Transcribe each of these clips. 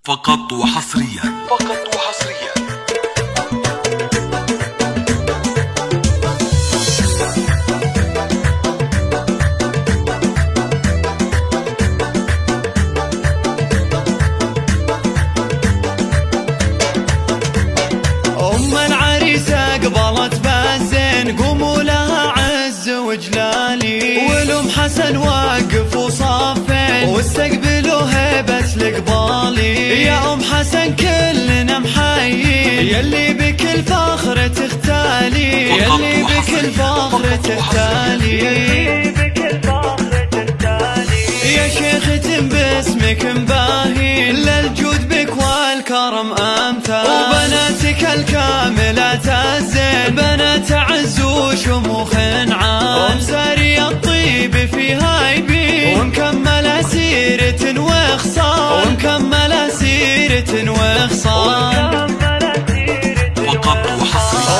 فقط وحصريا. أم العريسة قبلت بالزين، قوموا لها عز وجلالي، والأم حسن واقف وصافين واستقبلوا هيبة القبالي. يا أم حسن كلنا محيين، يلي بكل فخر تختالي، يلي بكل فخر تختالي، يا شيخة باسمك مباهين، للجود بك والكرم أمثال، وبناتك الكاملات الزين، بنات عز وشموخ عام، ومساري الطيب فيها يبين، ومكملة سيرة وخصال، ومكملة سيرة وخصال.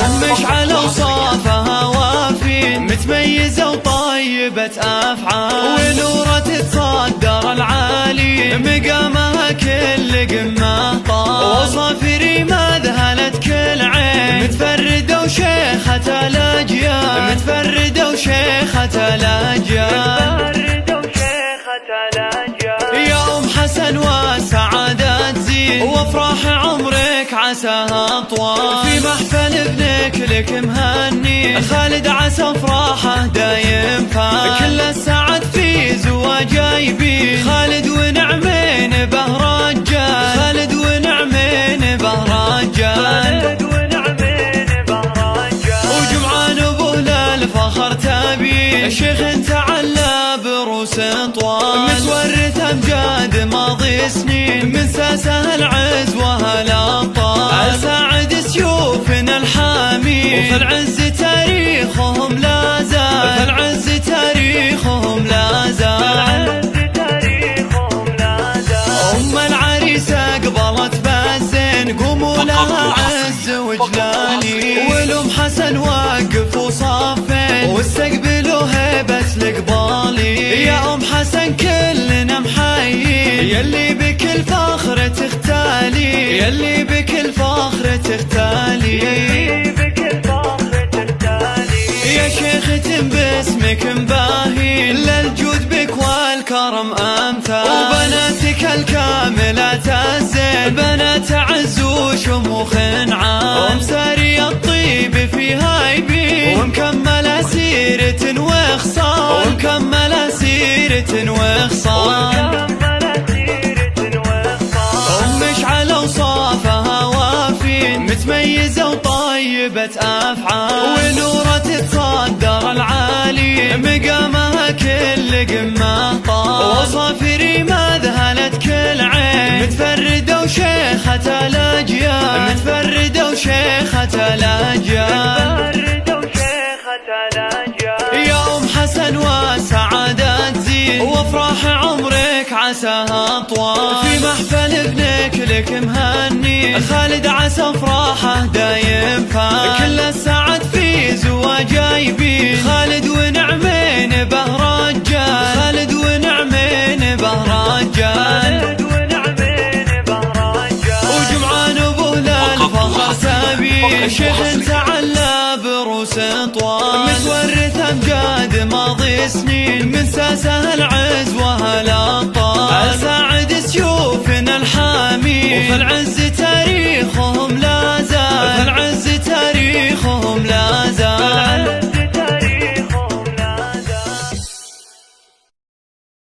أمش على وصافها وافين، متميزة وطيبة أفعال، ونورة تصدر العالي، مقامها كل قمة طال، وصافري ما ذهلت كل عين، متفردة وشيخة الأجيال، متفردة وشيخة الأجيال. يا أم حسن وسعادة تزيد، وافراح عمرك عساها طوال، في محفل ابنك لك مهني، خالد عسى افراحه دايم فال، كل السعد في زواجه يبين، خالد ونعمين به رجال، خالد ونعمين به رجال، وجمعان ابوه للفخر تبين، الشيخ تعلى بروس طوال، متورث امجاد ماضي سنين، من ساسه العز وهالابطال، ساعد سيوفنا الحامين، وفي العز تاريخهم لا زال، في العز تاريخهم لا زال. أم العريسة قبلت بالزين، قوموا لها عز وجلالي، والأم حسن واقف وصافين واستقبلوا هيبة القبالي. يا أم حسن كلنا محيين، يلي بكل فخر تختالي، يلي بكل فخر تختالي، يا شيخة باسمك مباهين، للجود بك والكرم أمثال، وبناتك الكاملات الزين، بنات عز وشموخ عام، ومساري الطيب فيها يبين، ومكملة سيرة وخصال، ومكملة سيرة وخصال. أمش على وصافها وافين، متميزة وطيبة أفعال، ونورة تصدر العالي، مقامها كل قمة طال، وصافري ما ذهلت كل عين، متفردة وشيخة الأجيال، متفردة وشيخة الأجيال. يا أم حسن وسعادة تزيد، وافراح عمرك عساها طوال، في محفل ابنك لك مهني، خالد عسى افراحه دايم فال، كل السعد في زواجه يبين، خالد ونعمين به رجال، خالد ونعمين به رجال، وجمعان ابوه للفخر تبين، شيخ تعلى بروس طوال، متورث امجاد ماضي سنين، من ساسه العز وهالابطال، ساعد سيوفنا الحامين، وفي العز